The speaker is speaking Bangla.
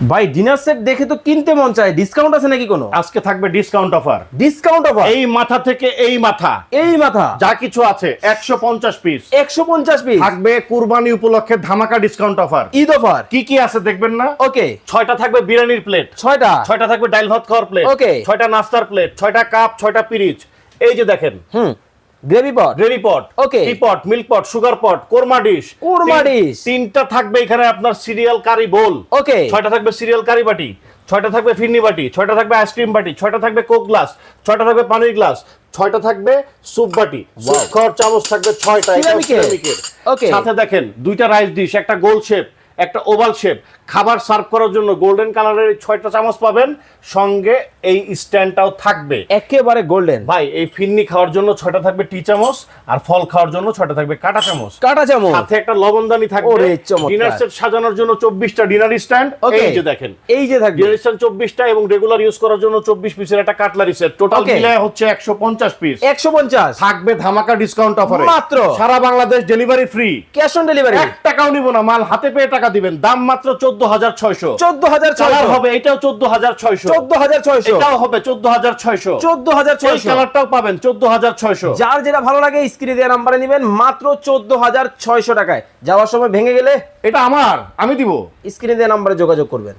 ভাই ডিনার সেট দেখে তো কিনতে মন চায়, ডিসকাউন্ট আছে নাকি কোনো? আজকে থাকবে ডিসকাউন্ট অফার। ডিসকাউন্ট অফার এই মাথা থেকে এই মাথা, এই মাথা যা কিছু আছে 150 পিস 150 পিস থাকবে কুরবানি উপলক্ষে ধামাকা ডিসকাউন্ট অফার। ঈদ অফার। কি কি আছে দেখবেন না? ওকে, 6টা থাকবে বিরিয়ানির প্লেট, 6টা 6টা থাকবে ডাল ভাত খাওয়ার প্লেট, Okay. 6টা নাস্তার প্লেট, 6টা কাপ, 6টা পিরিচ। এই যে দেখেন gravy pot, gravy pot, Okay. Tea pot, milk pot, sugar pot, korma dish. Korma dish। তিনটা থাকবে এখানে আপনার সিরিয়াল কারি বোল। ওকে 6টা থাকবে সিরিয়াল কারি বাটি, 6টা থাকবে ফিরনি বাটি, 6টা থাকবে আইসক্রিম বাটি, 6টা থাকবে কোক গ্লাস, 6টা থাকবে পানির গ্লাস, 6টা থাকবে স্যুপ বাটি, স্যুপ খাওয়ার চামচ থাকবে 6টা। এটা সিরামিকের। সিরামিকের। Okay. সাথে দেখেন 2টা রাইস ডিশ, একটা গোল শেপ, একটা ওভাল শেপ। খাবার সার্ভ করার জন্য গোল্ডেন কালারের 6টা চামচ পাবেন, সঙ্গে এই স্ট্যান্ডটাও থাকবে একেবারে গোল্ডেন। ভাই। এই ফিরনি খাওয়ার জন্য 6টা থাকবে টি চামচ, আর ফল খাওয়ার জন্য 6টা থাকবে কাঁটা চামচ। কাটা চামচ সাথে একটা লবণদানি থাকবে। ওরে চমৎকার। ডিনার সেট সাজানোর জন্য 24টা ডিনার স্ট্যান্ড। Okay. এই যে দেখেন, এই যে থাকবে ডিনার স্ট্যান্ড 24টা এবং রেগুলার ইউজ করার জন্য 24 পিসের একটা কাটলারি সেট। Total Okay. মিলে হচ্ছে 150 পিস 150 থাকবে ধামাকা ডিসকাউন্ট অফারে। মাত্র। সারা Bangladesh delivery free, cash on delivery. 1 টাকাও নিব না, মাল হাতে পেয়ে টাকা দিবেন। দাম মাত্র 14600। 14600 কালার হবে, এটাও 14600, 14600 এটাও হবে 14600, এই 14600। কালারটাও পাবেন 14600। যার যেটা ভালো লাগে স্ক্রিনে দেওয়া নাম্বারে নেবেন মাত্র 14600 টাকায়। যাওয়ার সময় ভেঙে গেলে এটা আমার, আমি দিব। স্ক্রিনে দেওয়া নাম্বারে যোগাযোগ করবেন।